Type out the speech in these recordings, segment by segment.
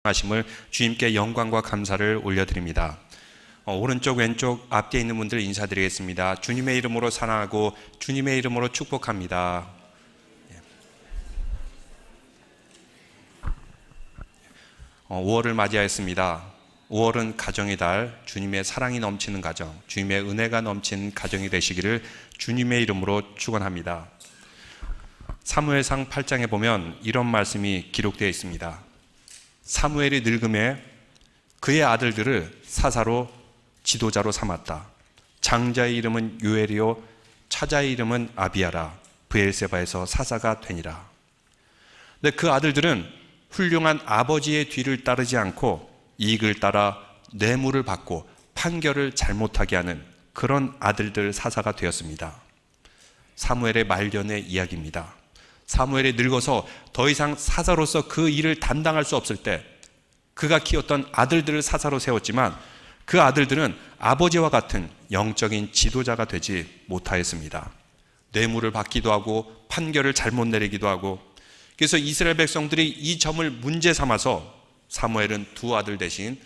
하심을 주님께 영광과 감사를 올려드립니다. 오른쪽 왼쪽 앞뒤에 있는 분들 인사드리겠습니다. 주님의 이름으로 사랑하고 주님의 이름으로 축복합니다. 5월을 맞이하였습니다. 5월은 가정의 달, 주님의 사랑이 넘치는 가정, 주님의 은혜가 넘치는 가정이 되시기를 주님의 이름으로 축원합니다. 사무엘상 8장에 보면 이런 말씀이 기록되어 있습니다. 사무엘이 늙음에 그의 아들들을 사사로 지도자로 삼았다. 장자의 이름은 요엘이요 차자의 이름은 아비야라. 브엘세바에서 사사가 되니라. 근데 그 아들들은 훌륭한 아버지의 뒤를 따르지 않고 이익을 따라 뇌물을 받고 판결을 잘못하게 하는 그런 아들들 사사가 되었습니다. 사무엘의 말년의 이야기입니다. 사무엘이 늙어서 더 이상 사사로서 그 일을 담당할 수 없을 때 그가 키웠던 아들들을 사사로 세웠지만 그 아들들은 아버지와 같은 영적인 지도자가 되지 못하였습니다. 뇌물을 받기도 하고 판결을 잘못 내리기도 하고, 그래서 이스라엘 백성들이 이 점을 문제 삼아서 사무엘은 두 아들 대신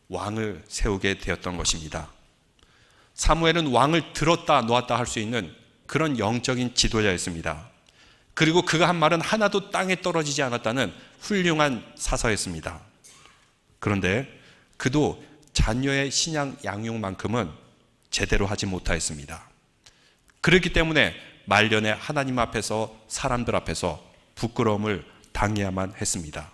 왕을 세우게 되었던 것입니다. 사무엘은 왕을 들었다 놓았다 할 수 있는 그런 영적인 지도자였습니다. 그리고 그가 한 말은 하나도 땅에 떨어지지 않았다는 훌륭한 사사였습니다. 그런데 그도 자녀의 신앙 양육만큼은 제대로 하지 못하였습니다. 그렇기 때문에 말년에 하나님 앞에서 사람들 앞에서 부끄러움을 당해야만 했습니다.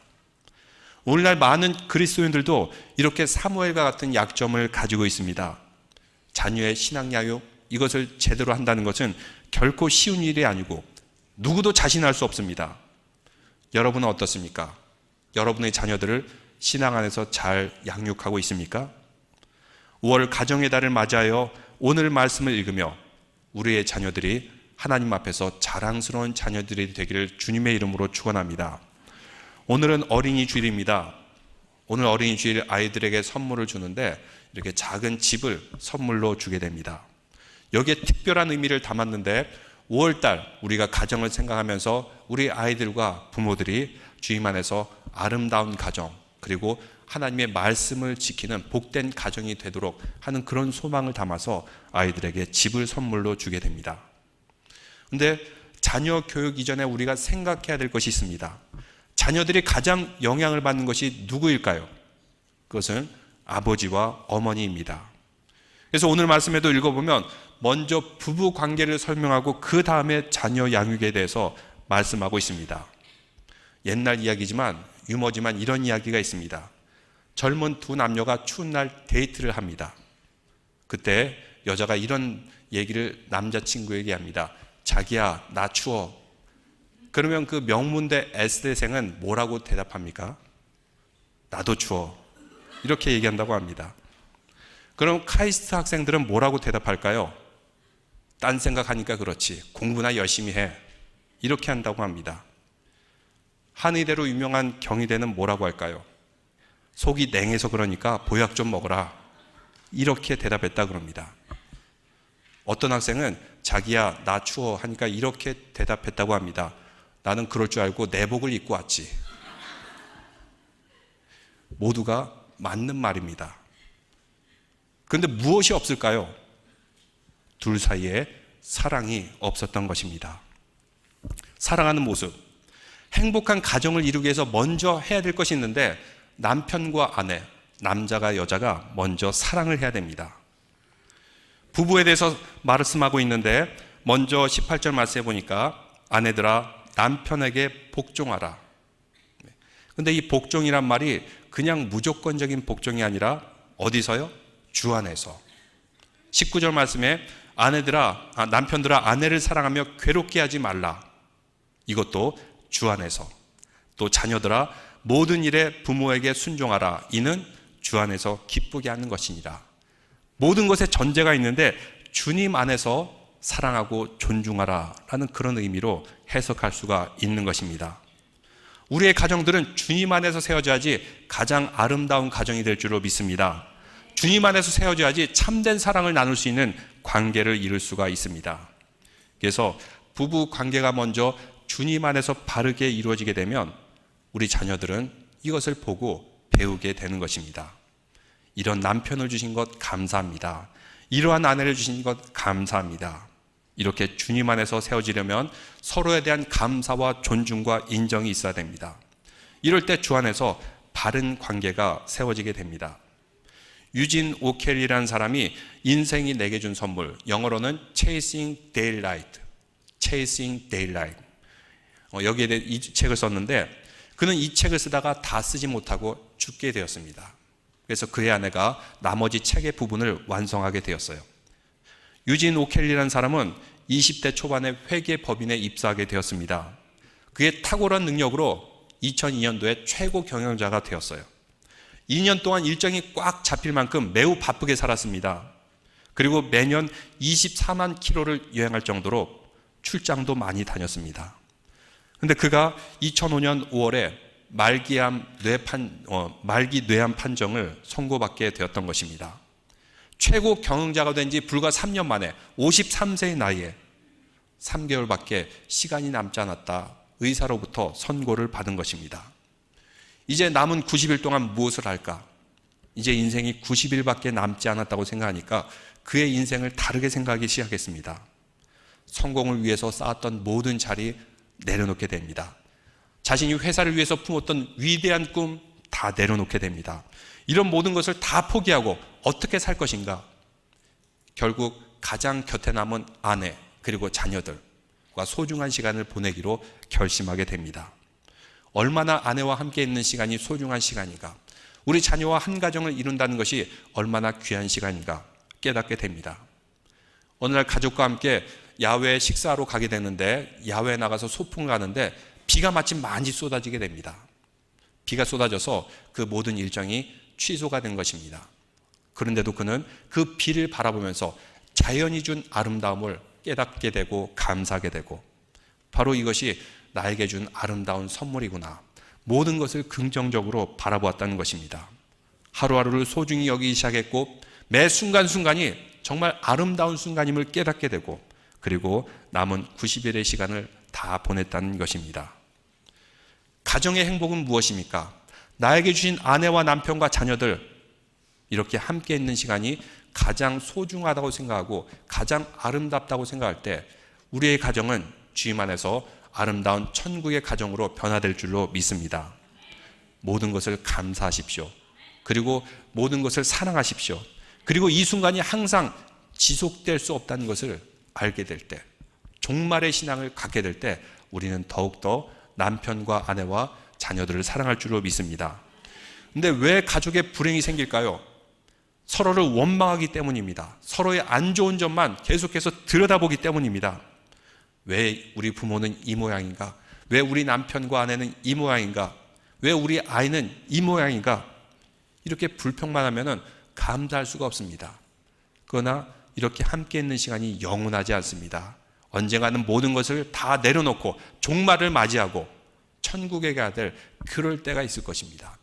오늘날 많은 그리스도인들도 이렇게 사무엘과 같은 약점을 가지고 있습니다. 자녀의 신앙 양육, 이것을 제대로 한다는 것은 결코 쉬운 일이 아니고 누구도 자신할 수 없습니다. 여러분은 어떻습니까? 여러분의 자녀들을 신앙 안에서 잘 양육하고 있습니까? 5월 가정의 달을 맞이하여 오늘 말씀을 읽으며 우리의 자녀들이 하나님 앞에서 자랑스러운 자녀들이 되기를 주님의 이름으로 축원합니다. 오늘은 어린이 주일입니다. 오늘 어린이 주일 아이들에게 선물을 주는데 이렇게 작은 집을 선물로 주게 됩니다. 여기에 특별한 의미를 담았는데 5월달 우리가 가정을 생각하면서 우리 아이들과 부모들이 주님 안에서 아름다운 가정, 그리고 하나님의 말씀을 지키는 복된 가정이 되도록 하는 그런 소망을 담아서 아이들에게 집을 선물로 주게 됩니다. 그런데 자녀 교육 이전에 우리가 생각해야 될 것이 있습니다. 자녀들이 가장 영향을 받는 것이 누구일까요? 그것은 아버지와 어머니입니다. 그래서 오늘 말씀에도 읽어보면 먼저 부부 관계를 설명하고 그 다음에 자녀 양육에 대해서 말씀하고 있습니다. 옛날 이야기지만 유머지만 이런 이야기가 있습니다. 젊은 두 남녀가 추운 날 데이트를 합니다. 그때 여자가 이런 얘기를 남자친구에게 합니다. 자기야, 나 추워. 그러면 그 명문대 S대생은 뭐라고 대답합니까? 나도 추워. 이렇게 얘기한다고 합니다. 그럼 카이스트 학생들은 뭐라고 대답할까요? 딴 생각하니까 그렇지. 공부나 열심히 해. 이렇게 한다고 합니다. 한의대로 유명한 경희대는 뭐라고 할까요? 속이 냉해서 그러니까 보약 좀 먹어라. 이렇게 대답했다 그럽니다. 어떤 학생은 자기야, 나 추워 하니까 이렇게 대답했다고 합니다. 나는 그럴 줄 알고 내복을 입고 왔지. 모두가 맞는 말입니다. 그런데 무엇이 없을까요? 둘 사이에 사랑이 없었던 것입니다. 사랑하는 모습, 행복한 가정을 이루기 위해서 먼저 해야 될 것이 있는데 남편과 아내, 남자가 여자가 먼저 사랑을 해야 됩니다. 부부에 대해서 말씀하고 있는데 먼저 18절 말씀해 보니까 아내들아 남편에게 복종하라. 근데 이 복종이란 말이 그냥 무조건적인 복종이 아니라 어디서요? 주 안에서. 19절 말씀에 남편들아 아내를 사랑하며 괴롭게 하지 말라. 이것도 주 안에서. 또 자녀들아 모든 일에 부모에게 순종하라. 이는 주 안에서 기쁘게 하는 것이니라. 모든 것에 전제가 있는데 주님 안에서 사랑하고 존중하라 라는 그런 의미로 해석할 수가 있는 것입니다. 우리의 가정들은 주님 안에서 세워져야지 가장 아름다운 가정이 될 줄로 믿습니다. 주님 안에서 세워져야지 참된 사랑을 나눌 수 있는 관계를 이룰 수가 있습니다. 그래서 부부 관계가 먼저 주님 안에서 바르게 이루어지게 되면 우리 자녀들은 이것을 보고 배우게 되는 것입니다. 이런 남편을 주신 것 감사합니다. 이러한 아내를 주신 것 감사합니다. 이렇게 주님 안에서 세워지려면 서로에 대한 감사와 존중과 인정이 있어야 됩니다. 이럴 때 주 안에서 바른 관계가 세워지게 됩니다. 유진 오켈이라는 사람이 인생이 내게 준 선물, 영어로는 Chasing Daylight, Chasing Daylight. 여기에 대해 이 책을 썼는데 그는 이 책을 쓰다가 다 쓰지 못하고 죽게 되었습니다. 그래서 그의 아내가 나머지 책의 부분을 완성하게 되었어요. 유진 오켈리라는 사람은 20대 초반에 회계법인에 입사하게 되었습니다. 그의 탁월한 능력으로 2002년도에 최고 경영자가 되었어요. 2년 동안 일정이 꽉 잡힐 만큼 매우 바쁘게 살았습니다. 그리고 매년 24만 킬로를 여행할 정도로 출장도 많이 다녔습니다. 근데 그가 2005년 5월에 말기 뇌암 판정을 선고받게 되었던 것입니다. 최고 경영자가 된 지 불과 3년 만에 53세의 나이에 3개월밖에 시간이 남지 않았다 의사로부터 선고를 받은 것입니다. 이제 남은 90일 동안 무엇을 할까? 이제 인생이 90일밖에 남지 않았다고 생각하니까 그의 인생을 다르게 생각하기 시작했습니다. 성공을 위해서 쌓았던 모든 자리 내려놓게 됩니다. 자신이 회사를 위해서 품었던 위대한 꿈 다 내려놓게 됩니다. 이런 모든 것을 다 포기하고 어떻게 살 것인가? 결국 가장 곁에 남은 아내 그리고 자녀들과 소중한 시간을 보내기로 결심하게 됩니다. 얼마나 아내와 함께 있는 시간이 소중한 시간인가? 우리 자녀와 한 가정을 이룬다는 것이 얼마나 귀한 시간인가 깨닫게 됩니다. 어느 날 가족과 함께 야외에 식사하러 가게 되는데 야외에 나가서 소풍을 가는데 비가 마침 많이 쏟아지게 됩니다. 비가 쏟아져서 그 모든 일정이 취소가 된 것입니다. 그런데도 그는 그 비를 바라보면서 자연이 준 아름다움을 깨닫게 되고 감사하게 되고 바로 이것이 나에게 준 아름다운 선물이구나. 모든 것을 긍정적으로 바라보았다는 것입니다. 하루하루를 소중히 여기기 시작했고 매 순간순간이 정말 아름다운 순간임을 깨닫게 되고 그리고 남은 90일의 시간을 다 보냈다는 것입니다. 가정의 행복은 무엇입니까? 나에게 주신 아내와 남편과 자녀들 이렇게 함께 있는 시간이 가장 소중하다고 생각하고 가장 아름답다고 생각할 때 우리의 가정은 주님 안에서 아름다운 천국의 가정으로 변화될 줄로 믿습니다. 모든 것을 감사하십시오. 그리고 모든 것을 사랑하십시오. 그리고 이 순간이 항상 지속될 수 없다는 것을 알게 될 때, 종말의 신앙을 갖게 될 때 우리는 더욱더 남편과 아내와 자녀들을 사랑할 줄로 믿습니다. 근데 왜 가족에 불행이 생길까요? 서로를 원망하기 때문입니다. 서로의 안 좋은 점만 계속해서 들여다보기 때문입니다. 왜 우리 부모는 이 모양인가? 왜 우리 남편과 아내는 이 모양인가? 왜 우리 아이는 이 모양인가? 이렇게 불평만 하면은 감사할 수가 없습니다. 그러나 이렇게 함께 있는 시간이 영원하지 않습니다. 언젠가는 모든 것을 다 내려놓고 종말을 맞이하고 천국에 가야 될 그럴 때가 있을 것입니다.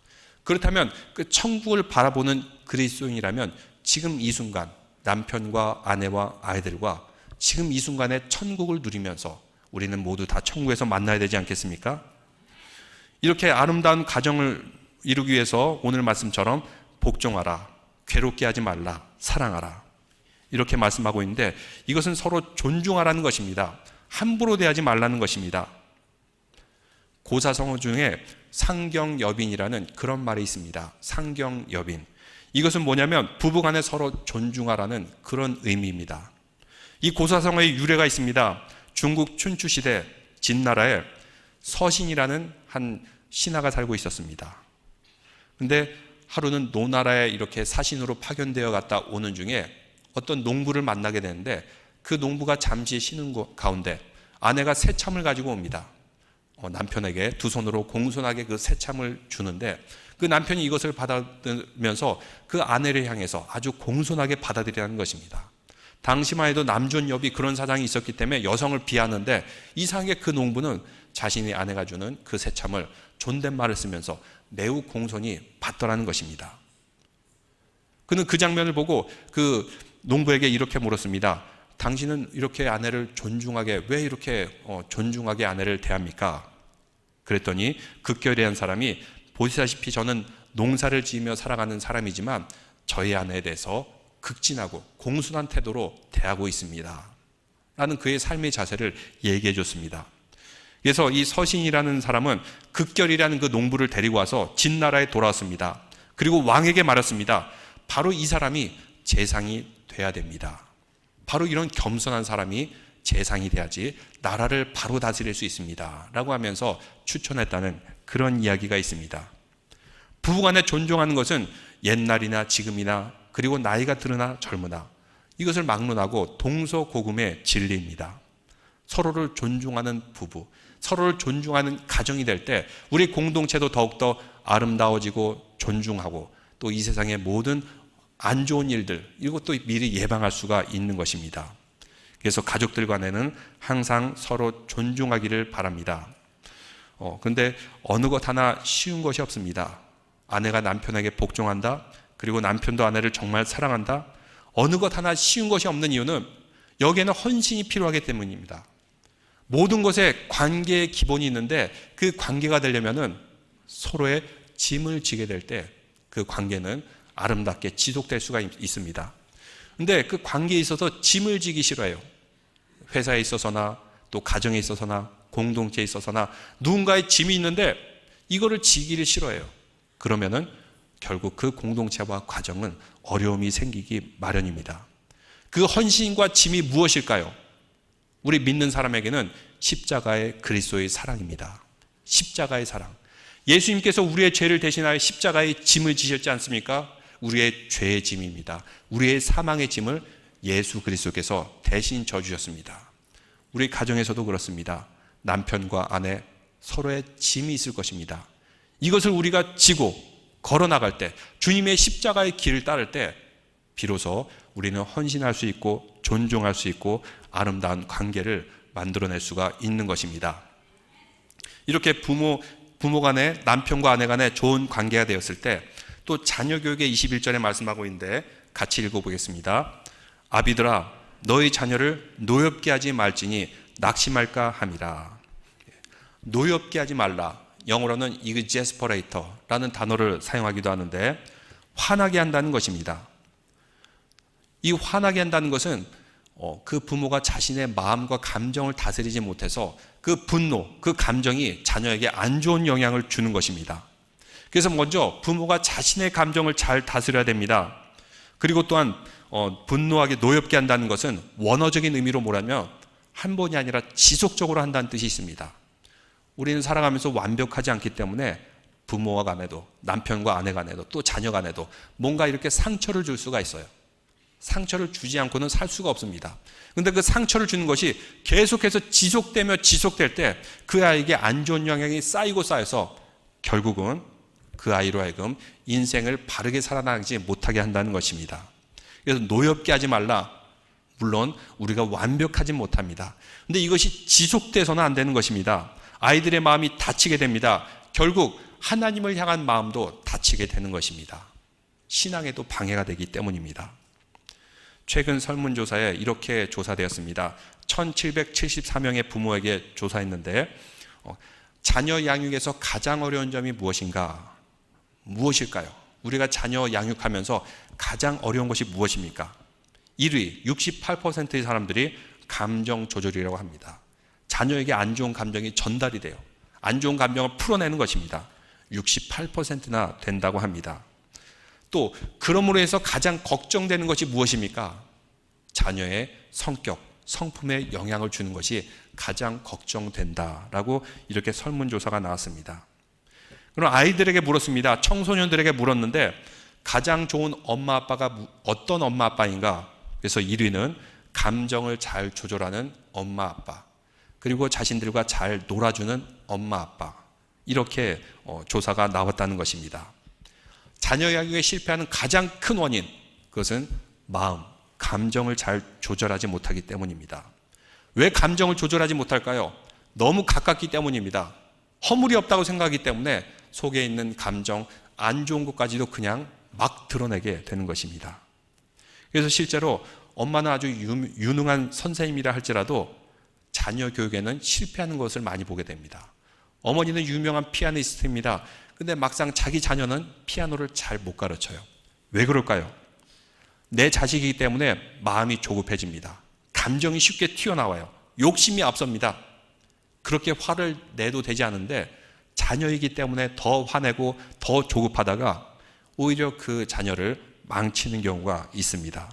그렇다면 그 천국을 바라보는 그리스도인이라면 지금 이 순간 남편과 아내와 아이들과 지금 이 순간에 천국을 누리면서 우리는 모두 다 천국에서 만나야 되지 않겠습니까? 이렇게 아름다운 가정을 이루기 위해서 오늘 말씀처럼 복종하라, 괴롭게 하지 말라, 사랑하라 이렇게 말씀하고 있는데 이것은 서로 존중하라는 것입니다. 함부로 대하지 말라는 것입니다. 고사성어 중에 상경여빈이라는 그런 말이 있습니다. 상경여빈. 이것은 뭐냐면 부부간에 서로 존중하라는 그런 의미입니다. 이 고사성어의 유래가 있습니다. 중국 춘추시대 진나라에 서신이라는 한 신하가 살고 있었습니다. 근데 하루는 노나라에 이렇게 사신으로 파견되어 갔다 오는 중에 어떤 농부를 만나게 되는데 그 농부가 잠시 쉬는 가운데 아내가 새참을 가지고 옵니다. 남편에게 두 손으로 공손하게 그 새참을 주는데 그 남편이 이것을 받아들면서 그 아내를 향해서 아주 공손하게 받아들이라는 것입니다. 당시만 해도 남존여비 그런 사상이 있었기 때문에 여성을 비하는데 이상하게 그 농부는 자신의 아내가 주는 그 새참을 존댓말을 쓰면서 매우 공손히 받더라는 것입니다. 그는 그 장면을 보고 그 농부에게 이렇게 물었습니다. 당신은 이렇게 아내를 존중하게 왜 이렇게 존중하게 아내를 대합니까? 그랬더니 극결이한 사람이 보시다시피 저는 농사를 지으며 살아가는 사람이지만 저희 아내에 대해서 극진하고 공손한 태도로 대하고 있습니다 라는 그의 삶의 자세를 얘기해 줬습니다. 그래서 이 서신이라는 사람은 극결이라는 그 농부를 데리고 와서 진나라에 돌아왔습니다. 그리고 왕에게 말했습니다. 바로 이 사람이 재상이 돼야 됩니다. 바로 이런 겸손한 사람이 재상이 돼야지 나라를 바로 다스릴 수 있습니다 라고 하면서 추천했다는 그런 이야기가 있습니다. 부부간에 존중하는 것은 옛날이나 지금이나 그리고 나이가 들으나 젊으나 이것을 막론하고 동서고금의 진리입니다. 서로를 존중하는 부부, 서로를 존중하는 가정이 될 때 우리 공동체도 더욱더 아름다워지고 존중하고 또 이 세상의 모든 안 좋은 일들 이것도 미리 예방할 수가 있는 것입니다. 그래서 가족들 간에는 항상 서로 존중하기를 바랍니다. 근데 어느 것 하나 쉬운 것이 없습니다. 아내가 남편에게 복종한다. 그리고 남편도 아내를 정말 사랑한다. 어느 것 하나 쉬운 것이 없는 이유는 여기에는 헌신이 필요하기 때문입니다. 모든 것에 관계의 기본이 있는데 그 관계가 되려면은 서로의 짐을 지게 될 때 그 관계는 아름답게 지속될 수가 있습니다. 근데 그 관계에 있어서 짐을 지기 싫어해요. 회사에 있어서나 또 가정에 있어서나 공동체에 있어서나 누군가의 짐이 있는데 이거를 지기를 싫어해요. 그러면은 결국 그 공동체와 가정은 어려움이 생기기 마련입니다. 그 헌신과 짐이 무엇일까요? 우리 믿는 사람에게는 십자가의 그리스도의 사랑입니다. 십자가의 사랑. 예수님께서 우리의 죄를 대신하여 십자가의 짐을 지셨지 않습니까? 우리의 죄의 짐입니다. 우리의 사망의 짐을 예수 그리스도께서 대신 져주셨습니다. 우리 가정에서도 그렇습니다. 남편과 아내 서로의 짐이 있을 것입니다. 이것을 우리가 지고 걸어나갈 때 주님의 십자가의 길을 따를 때 비로소 우리는 헌신할 수 있고 존중할 수 있고 아름다운 관계를 만들어낼 수가 있는 것입니다. 이렇게 부모 간에 남편과 아내 간에 좋은 관계가 되었을 때 또 자녀 교육의 21절에 말씀하고 있는데 같이 읽어보겠습니다. 아비들아 너희 자녀를 노엽게 하지 말지니 낙심할까 함이라. 노엽게 하지 말라. 영어로는 exasperate라는 단어를 사용하기도 하는데 화나게 한다는 것입니다. 이 화나게 한다는 것은 그 부모가 자신의 마음과 감정을 다스리지 못해서 그 분노, 그 감정이 자녀에게 안 좋은 영향을 주는 것입니다. 그래서 먼저 부모가 자신의 감정을 잘 다스려야 됩니다. 그리고 또한 분노하게 노엽게 한다는 것은 원어적인 의미로 뭐라면 한 번이 아니라 지속적으로 한다는 뜻이 있습니다. 우리는 살아가면서 완벽하지 않기 때문에 부모와 간에도 남편과 아내 간에도 또 자녀 간에도 뭔가 이렇게 상처를 줄 수가 있어요. 상처를 주지 않고는 살 수가 없습니다. 그런데 그 상처를 주는 것이 계속해서 지속될 때 그 아이에게 안 좋은 영향이 쌓여서 결국은 그 아이로 하여금 인생을 바르게 살아나가지 못하게 한다는 것입니다. 그래서 노엽게 하지 말라. 물론 우리가 완벽하지 못합니다. 그런데 이것이 지속돼서는 안 되는 것입니다. 아이들의 마음이 다치게 됩니다. 결국 하나님을 향한 마음도 다치게 되는 것입니다. 신앙에도 방해가 되기 때문입니다. 최근 설문조사에 이렇게 조사되었습니다. 1774명의 부모에게 조사했는데 자녀 양육에서 가장 어려운 점이 무엇일까요? 우리가 자녀 양육하면서 가장 어려운 것이 무엇입니까? 1위 68%의 사람들이 감정 조절이라고 합니다. 자녀에게 안 좋은 감정이 전달이 돼요. 안 좋은 감정을 풀어내는 것입니다. 68%나 된다고 합니다. 또 그러므로 해서 가장 걱정되는 것이 무엇입니까? 자녀의 성격, 성품에 영향을 주는 것이 가장 걱정된다라고 이렇게 설문조사가 나왔습니다. 그럼 아이들에게 물었습니다. 청소년들에게 물었는데 가장 좋은 엄마 아빠가 어떤 엄마 아빠인가? 그래서 1위는 감정을 잘 조절하는 엄마 아빠, 그리고 자신들과 잘 놀아주는 엄마 아빠, 이렇게 조사가 나왔다는 것입니다. 자녀 양육에 실패하는 가장 큰 원인, 그것은 마음, 감정을 잘 조절하지 못하기 때문입니다. 왜 감정을 조절하지 못할까요? 너무 가깝기 때문입니다. 허물이 없다고 생각하기 때문에 속에 있는 감정, 안 좋은 것까지도 그냥 막 드러내게 되는 것입니다. 그래서 실제로 엄마는 아주 유능한 선생님이라 할지라도 자녀 교육에는 실패하는 것을 많이 보게 됩니다. 어머니는 유명한 피아니스트입니다. 근데 막상 자기 자녀는 피아노를 잘 못 가르쳐요. 왜 그럴까요? 내 자식이기 때문에 마음이 조급해집니다. 감정이 쉽게 튀어나와요. 욕심이 앞섭니다. 그렇게 화를 내도 되지 않은데 자녀이기 때문에 더 화내고 더 조급하다가 오히려 그 자녀를 망치는 경우가 있습니다.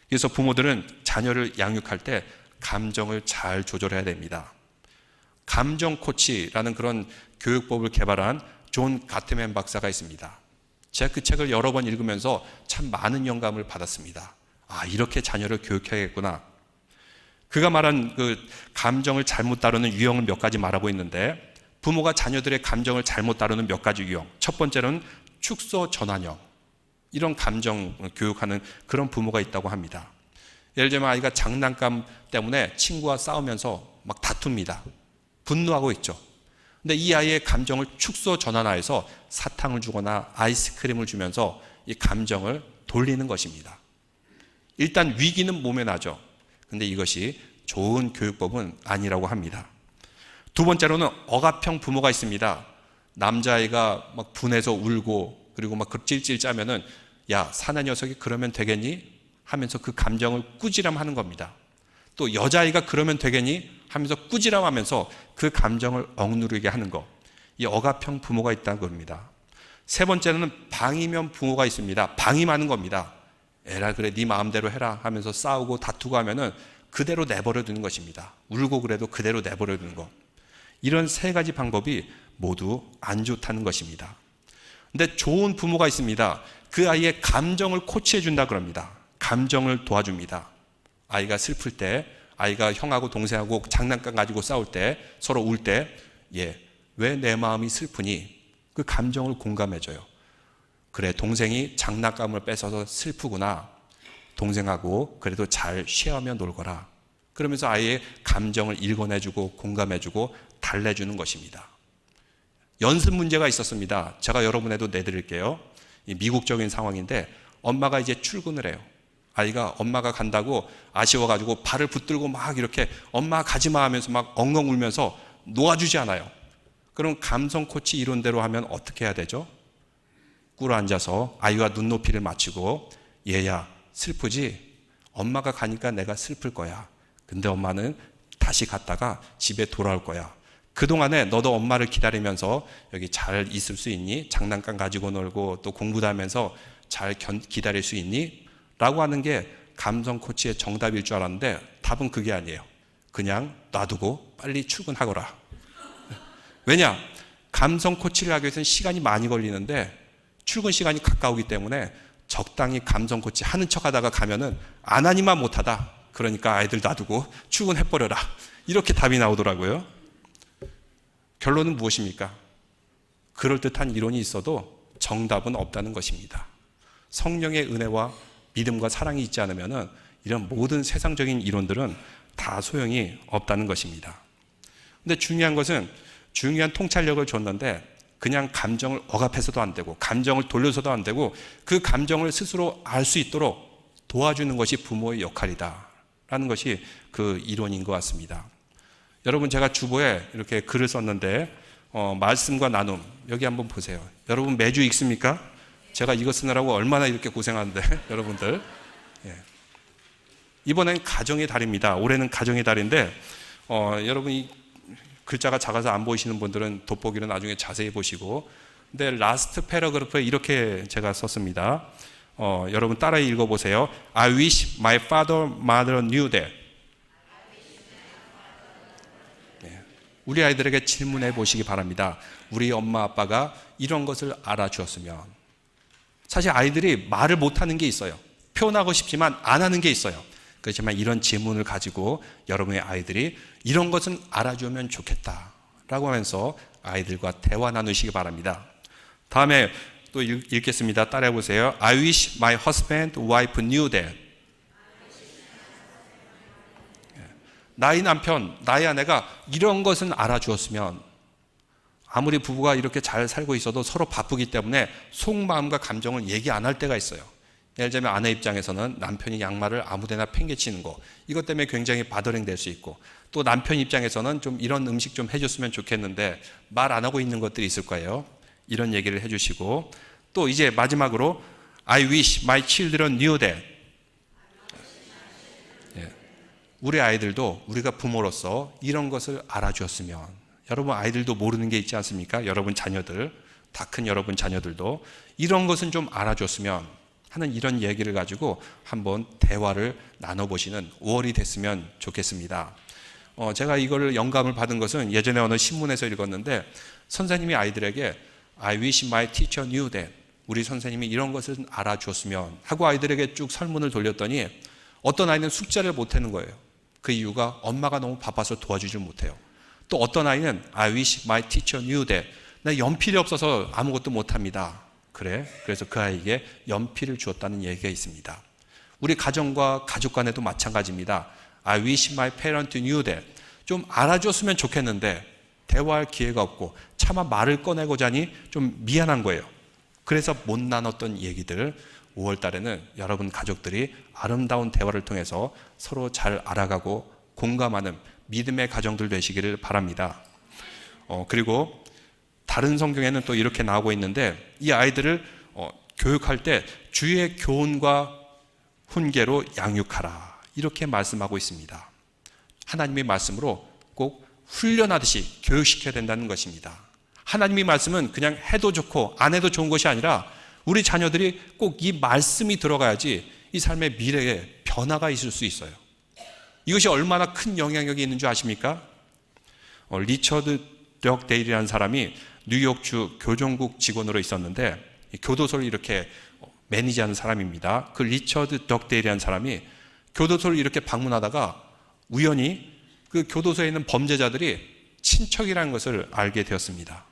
그래서 부모들은 자녀를 양육할 때 감정을 잘 조절해야 됩니다. 감정 코치라는 그런 교육법을 개발한 존 가트맨 박사가 있습니다. 제가 그 책을 여러 번 읽으면서 참 많은 영감을 받았습니다. 이렇게 자녀를 교육해야겠구나. 그가 말한 그 감정을 잘못 다루는 유형을 몇 가지 말하고 있는데, 부모가 자녀들의 감정을 잘못 다루는 몇 가지 유형. 첫 번째로는 축소 전환형. 이런 감정 교육하는 그런 부모가 있다고 합니다. 예를 들면 아이가 장난감 때문에 친구와 싸우면서 막 다툽니다. 분노하고 있죠. 근데 이 아이의 감정을 축소 전환하여서 사탕을 주거나 아이스크림을 주면서 이 감정을 돌리는 것입니다. 일단 위기는 모면하죠. 근데 이것이 좋은 교육법은 아니라고 합니다. 두 번째로는 억압형 부모가 있습니다. 남자아이가 막 분해서 울고 그리고 막 찔찔 짜면은 야, 사내 녀석이 그러면 되겠니? 하면서 그 감정을 꾸지람하는 겁니다. 또 여자아이가 그러면 되겠니? 하면서 꾸지람하면서 그 감정을 억누르게 하는 것. 이 억압형 부모가 있다는 겁니다. 세 번째는 방임형 부모가 있습니다. 방임하는 겁니다. 에라 그래 네 마음대로 해라 하면서 싸우고 다투고 하면은 그대로 내버려 두는 것입니다. 울고 그래도 그대로 내버려 두는 것. 이런 세 가지 방법이 모두 안 좋다는 것입니다. 근데 좋은 부모가 있습니다. 그 아이의 감정을 코치해 준다 그럽니다. 감정을 도와줍니다. 아이가 슬플 때, 아이가 형하고 동생하고 장난감 가지고 싸울 때, 서로 울 때, 왜 내 마음이 슬프니? 그 감정을 공감해줘요. 그래, 동생이 장난감을 뺏어서 슬프구나. 동생하고 그래도 잘 쉐어하며 놀거라. 그러면서 아이의 감정을 읽어내주고 공감해주고 달래주는 것입니다. 연습 문제가 있었습니다. 제가 여러분에도 내드릴게요. 미국적인 상황인데 엄마가 이제 출근을 해요. 아이가 엄마가 간다고 아쉬워가지고 발을 붙들고 막 이렇게 엄마 가지마 하면서 막 엉엉 울면서 놓아주지 않아요. 그럼 감성 코치 이론대로 하면 어떻게 해야 되죠? 꿇어 앉아서 아이와 눈높이를 맞추고 얘야 슬프지? 엄마가 가니까 내가 슬플 거야. 근데 엄마는 다시 갔다가 집에 돌아올 거야. 그동안에 너도 엄마를 기다리면서 여기 잘 있을 수 있니? 장난감 가지고 놀고 또 공부도 하면서 잘 기다릴 수 있니? 라고 하는 게 감성 코치의 정답일 줄 알았는데 답은 그게 아니에요. 그냥 놔두고 빨리 출근하거라. 왜냐? 감성 코치를 하기 위해서는 시간이 많이 걸리는데 출근 시간이 가까우기 때문에 적당히 감성 코치 하는 척 하다가 가면은 안 하니만 못하다. 그러니까 아이들 놔두고 출근해버려라. 이렇게 답이 나오더라고요. 결론은 무엇입니까? 그럴듯한 이론이 있어도 정답은 없다는 것입니다. 성령의 은혜와 믿음과 사랑이 있지 않으면 이런 모든 세상적인 이론들은 다 소용이 없다는 것입니다. 근데 중요한 것은 중요한 통찰력을 줬는데 그냥 감정을 억압해서도 안 되고 감정을 돌려서도 안 되고 그 감정을 스스로 알 수 있도록 도와주는 것이 부모의 역할이다 라는 것이 그 이론인 것 같습니다. 여러분 제가 주보에 이렇게 글을 썼는데 말씀과 나눔 여기 한번 보세요. 여러분 매주 읽습니까? 제가 이거 쓰느라고 얼마나 이렇게 고생하는데 여러분들 이번엔 가정의 달입니다. 올해는 가정의 달인데 여러분이 글자가 작아서 안 보이시는 분들은 돋보기를 나중에 자세히 보시고 근데 라스트 패러그래프에 이렇게 제가 썼습니다. 여러분 따라 읽어보세요. I wish my father, mother knew that. 우리 아이들에게 질문해 보시기 바랍니다. 우리 엄마 아빠가 이런 것을 알아주었으면. 사실 아이들이 말을 못하는 게 있어요. 표현하고 싶지만 안 하는 게 있어요. 그렇지만 이런 질문을 가지고 여러분의 아이들이 이런 것은 알아주면 좋겠다라고 하면서 아이들과 대화 나누시기 바랍니다. 다음에 또 읽겠습니다. 따라해 보세요. I wish my husband, wife knew that. 나의 남편, 나의 아내가 이런 것은 알아주었으면. 아무리 부부가 이렇게 잘 살고 있어도 서로 바쁘기 때문에 속마음과 감정을 얘기 안 할 때가 있어요. 예를 들면 아내 입장에서는 남편이 양말을 아무데나 팽개치는 거 이것 때문에 굉장히 바더링 될 수 있고 또 남편 입장에서는 좀 이런 음식 좀 해줬으면 좋겠는데 말 안 하고 있는 것들이 있을 거예요. 이런 얘기를 해주시고, 또 이제 마지막으로 I wish my children knew that. 우리 아이들도 우리가 부모로서 이런 것을 알아주었으면. 여러분 아이들도 모르는 게 있지 않습니까? 여러분 자녀들, 다 큰 여러분 자녀들도 이런 것은 좀 알아줬으면 하는 이런 얘기를 가지고 한번 대화를 나눠보시는 5월이 됐으면 좋겠습니다. 제가 이걸 영감을 받은 것은 예전에 어느 신문에서 읽었는데, 선생님이 아이들에게 I wish my teacher knew that. 우리 선생님이 이런 것을 알아주었으면 하고 아이들에게 쭉 설문을 돌렸더니 어떤 아이는 숙제를 못하는 거예요. 그 이유가 엄마가 너무 바빠서 도와주질 못해요. 또 어떤 아이는 I wish my teacher knew that. 나 연필이 없어서 아무것도 못합니다. 그래? 그래서 그 아이에게 연필을 주었다는 얘기가 있습니다. 우리 가정과 가족 간에도 마찬가지입니다. I wish my parent knew that. 좀 알아줬으면 좋겠는데 대화할 기회가 없고 차마 말을 꺼내고자 하니 좀 미안한 거예요. 그래서 못 나눴던 얘기들, 5월 달에는 여러분 가족들이 아름다운 대화를 통해서 서로 잘 알아가고 공감하는 믿음의 가정들 되시기를 바랍니다. 그리고 다른 성경에는 또 이렇게 나오고 있는데, 이 아이들을 교육할 때 주의 교훈과 훈계로 양육하라, 이렇게 말씀하고 있습니다. 하나님의 말씀으로 꼭 훈련하듯이 교육시켜야 된다는 것입니다. 하나님의 말씀은 그냥 해도 좋고 안 해도 좋은 것이 아니라 우리 자녀들이 꼭 이 말씀이 들어가야지 이 삶의 미래에 변화가 있을 수 있어요. 이것이 얼마나 큰 영향력이 있는 줄 아십니까? 리처드 덕데일이라는 사람이 뉴욕주 교정국 직원으로 있었는데 교도소를 이렇게 매니지하는 사람입니다. 그 리처드 덕데일이라는 사람이 교도소를 이렇게 방문하다가 우연히 그 교도소에 있는 범죄자들이 친척이라는 것을 알게 되었습니다.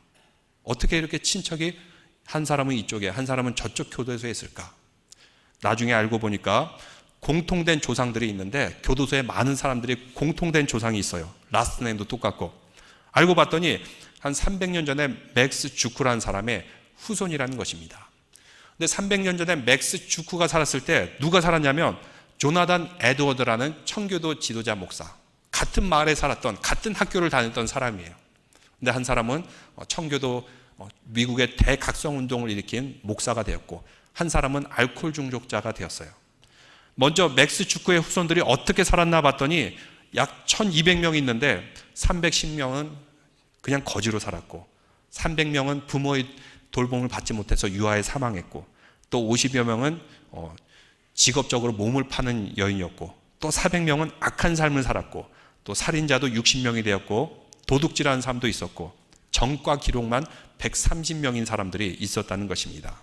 어떻게 이렇게 친척이 한 사람은 이쪽에 한 사람은 저쪽 교도소에 있을까? 나중에 알고 보니까 공통된 조상들이 있는데 교도소에 많은 사람들이 공통된 조상이 있어요. 라스트 네임도 똑같고. 알고 봤더니 한 300년 전에 맥스 주크라는 사람의 후손이라는 것입니다. 근데 300년 전에 맥스 주크가 살았을 때 누가 살았냐면 조나단 에드워드라는 청교도 지도자 목사. 같은 마을에 살았던, 같은 학교를 다녔던 사람이에요. 근데 한 사람은 청교도 미국의 대각성운동을 일으킨 목사가 되었고, 한 사람은 알코올 중독자가 되었어요. 먼저 맥스 주크의 후손들이 어떻게 살았나 봤더니 약 1200명이 있는데 310명은 그냥 거지로 살았고, 300명은 부모의 돌봄을 받지 못해서 유아에 사망했고, 또 50여 명은 직업적으로 몸을 파는 여인이었고, 또 400명은 악한 삶을 살았고, 또 살인자도 60명이 되었고, 도둑질하는 사람도 있었고, 정과 기록만 130명인 사람들이 있었다는 것입니다.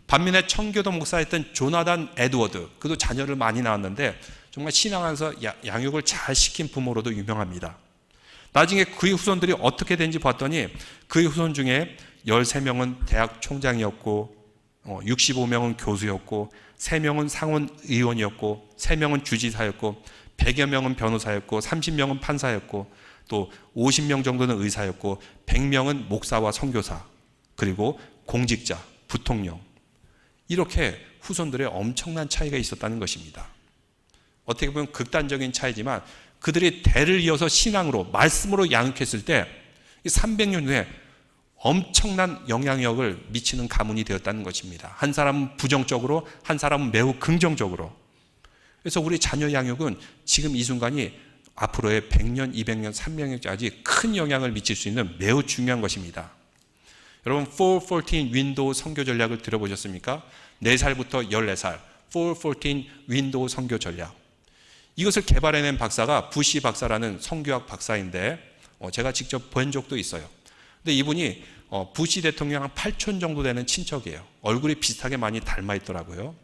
반면에 청교도 목사였던 조나단 에드워드, 그도 자녀를 많이 낳았는데 정말 신앙에서 양육을 잘 시킨 부모로도 유명합니다. 나중에 그의 후손들이 어떻게 된지 봤더니 그의 후손 중에 13명은 대학 총장이었고, 65명은 교수였고, 3명은 상원 의원이었고, 3명은 주지사였고, 100여 명은 변호사였고, 30명은 판사였고, 또 50명 정도는 의사였고, 100명은 목사와 선교사, 그리고 공직자, 부통령. 이렇게 후손들의 엄청난 차이가 있었다는 것입니다. 어떻게 보면 극단적인 차이지만 그들이 대를 이어서 신앙으로, 말씀으로 양육했을 때 300년 후에 엄청난 영향력을 미치는 가문이 되었다는 것입니다. 한 사람은 부정적으로, 한 사람은 매우 긍정적으로. 그래서 우리 자녀 양육은 지금 이 순간이 앞으로의 100년, 200년, 300년까지 큰 영향을 미칠 수 있는 매우 중요한 것입니다. 여러분 414 윈도우 선교 전략을 들어보셨습니까? 4살부터 14살 414 윈도우 선교 전략. 이것을 개발해낸 박사가 부시 박사라는 선교학 박사인데 제가 직접 본 적도 있어요. 근데 이분이 부시 대통령 한 8촌 정도 되는 친척이에요. 얼굴이 비슷하게 많이 닮아 있더라고요.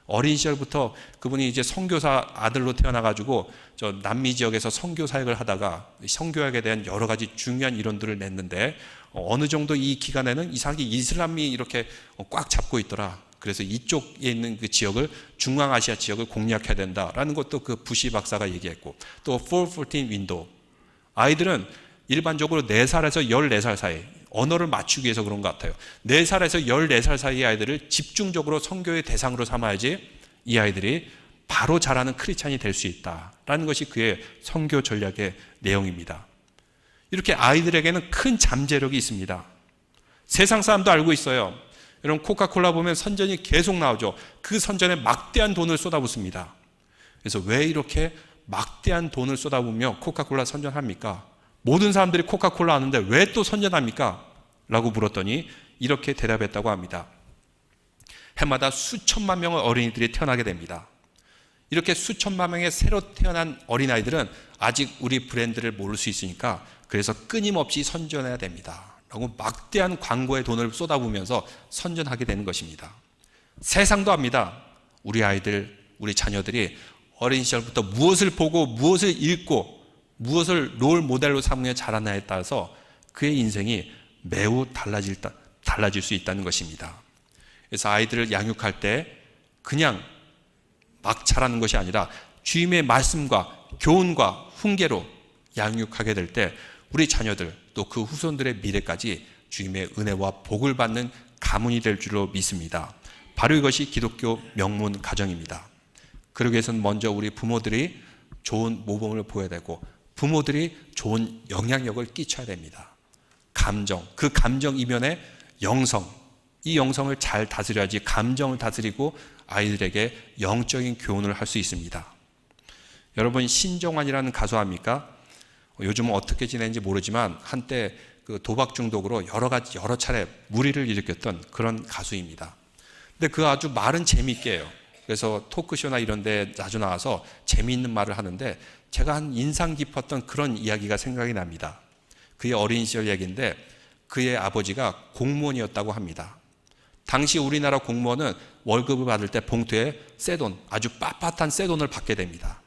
어린 시절부터 그분이 이제 선교사 아들로 태어나가지고 저 남미 지역에서 선교 사역을 하다가 선교학에 대한 여러 가지 중요한 이론들을 냈는데 어느 정도 이 기간에는 이상하게 이슬람이 이렇게 꽉 잡고 있더라. 그래서 이쪽에 있는 그 지역을, 중앙아시아 지역을 공략해야 된다라는 것도 그 부시 박사가 얘기했고, 또 414 윈도우. 아이들은 일반적으로 4살에서 14살 사이, 언어를 맞추기 위해서 그런 것 같아요. 4살에서 14살 사이의 아이들을 집중적으로 선교의 대상으로 삼아야지 이 아이들이 바로 자라는 크리스찬이 될 수 있다라는 것이 그의 선교 전략의 내용입니다. 이렇게 아이들에게는 큰 잠재력이 있습니다. 세상 사람도 알고 있어요. 여러분 코카콜라 보면 선전이 계속 나오죠. 그 선전에 막대한 돈을 쏟아붓습니다. 그래서 왜 이렇게 막대한 돈을 쏟아부으며 코카콜라 선전합니까? 모든 사람들이 코카콜라 아는데 왜 또 선전합니까? 라고 물었더니 이렇게 대답했다고 합니다. 해마다 수천만 명의 어린이들이 태어나게 됩니다. 이렇게 수천만 명의 새로 태어난 어린아이들은 아직 우리 브랜드를 모를 수 있으니까 그래서 끊임없이 선전해야 됩니다. 라고 막대한 광고에 돈을 쏟아부으면서 선전하게 되는 것입니다. 세상도 압니다. 우리 아이들, 우리 자녀들이 어린 시절부터 무엇을 보고 무엇을 읽고 무엇을 롤 모델로 삼으며 자라나에 따라서 그의 인생이 매우 달라질 수 있다는 것입니다. 그래서 아이들을 양육할 때 그냥 막 자라는 것이 아니라 주님의 말씀과 교훈과 훈계로 양육하게 될 때 우리 자녀들 또 그 후손들의 미래까지 주님의 은혜와 복을 받는 가문이 될 줄로 믿습니다. 바로 이것이 기독교 명문 가정입니다. 그러기 위해서는 먼저 우리 부모들이 좋은 모범을 보여야 되고 부모들이 좋은 영향력을 끼쳐야 됩니다. 감정, 그 감정 이면에 영성, 이 영성을 잘 다스려야지 감정을 다스리고 아이들에게 영적인 교훈을 할 수 있습니다. 여러분 신정환이라는 가수 압니까? 요즘은 어떻게 지내는지 모르지만 한때 그 도박 중독으로 여러 차례 무리를 일으켰던 그런 가수입니다. 근데 그 아주 말은 재미있게 해요. 그래서 토크쇼나 이런 데 자주 나와서 재미있는 말을 하는데 제가 한 인상 깊었던 그런 이야기가 생각이 납니다. 그의 어린 시절 얘기인데 그의 아버지가 공무원이었다고 합니다. 당시 우리나라 공무원은 월급을 받을 때 봉투에 새 돈, 아주 빳빳한 새 돈을 받게 됩니다.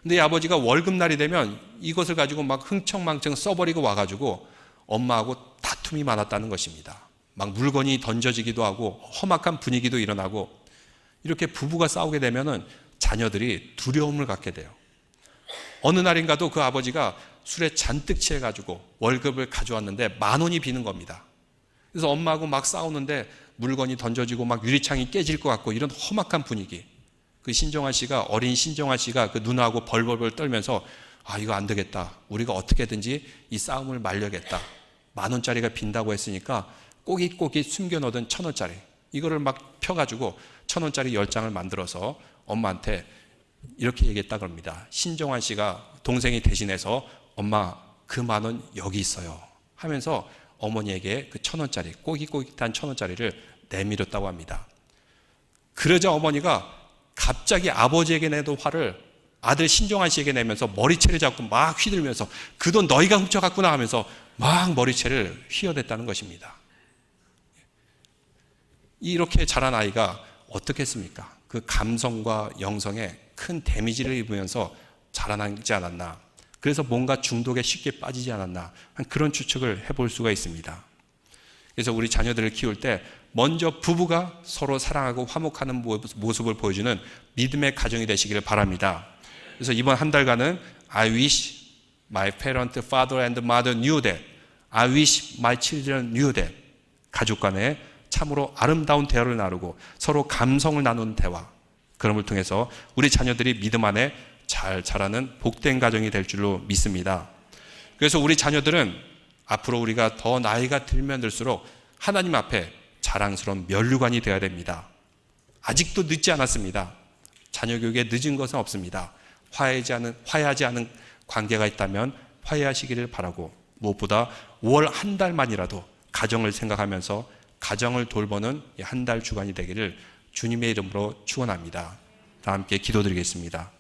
근데 이 아버지가 월급날이 되면 이것을 가지고 막 흥청망청 써버리고 와가지고 엄마하고 다툼이 많았다는 것입니다. 막 물건이 던져지기도 하고 험악한 분위기도 일어나고 이렇게 부부가 싸우게 되면은 자녀들이 두려움을 갖게 돼요. 어느 날인가도 그 아버지가 술에 잔뜩 취해가지고 월급을 가져왔는데 10,000원이 비는 겁니다. 그래서 엄마하고 막 싸우는데 물건이 던져지고 막 유리창이 깨질 것 같고 이런 험악한 분위기. 그 어린 신정환 씨가 그 누나하고 벌벌벌 떨면서 아, 이거 안 되겠다. 우리가 어떻게든지 이 싸움을 말려야겠다. 10,000원짜리가 빈다고 했으니까 꼬깃꼬깃 숨겨놓던 1,000원짜리. 이거를 막 펴가지고 1,000원짜리 10장을 만들어서 엄마한테 이렇게 얘기했다 그럽니다. 신정환 씨가 동생이 대신해서 엄마 그 10,000원 여기 있어요 하면서 어머니에게 그 1,000원짜리 꼬깃꼬깃한 1,000원짜리를 내밀었다고 합니다. 그러자 어머니가 갑자기 아버지에게 내던 화를 아들 신정환 씨에게 내면서 머리채를 잡고 막 휘둘면서 그 돈 너희가 훔쳐갔구나 하면서 막 머리채를 휘어댔다는 것입니다. 이렇게 자란 아이가 어떻겠습니까? 그 감성과 영성에 큰 데미지를 입으면서 자라나지 않았나. 그래서 뭔가 중독에 쉽게 빠지지 않았나. 그런 추측을 해볼 수가 있습니다. 그래서 우리 자녀들을 키울 때 먼저 부부가 서로 사랑하고 화목하는 모습을 보여주는 믿음의 가정이 되시기를 바랍니다. 그래서 이번 한 달간은 I wish my parent, father and mother knew that. I wish my children knew that. 가족 간에 참으로 아름다운 대화를 나누고 서로 감성을 나누는 대화. 그럼을 통해서 우리 자녀들이 믿음 안에 잘 자라는 복된 가정이 될 줄로 믿습니다. 그래서 우리 자녀들은 앞으로 우리가 더 나이가 들면 들수록 하나님 앞에 자랑스러운 면류관이 되어야 됩니다. 아직도 늦지 않았습니다. 자녀 교육에 늦은 것은 없습니다. 화해하지 않은 관계가 있다면 화해하시기를 바라고 무엇보다 5월 한 달만이라도 가정을 생각하면서 가정을 돌보는 한 달 주간이 되기를 주님의 이름으로 축원합니다. 다 함께 기도드리겠습니다.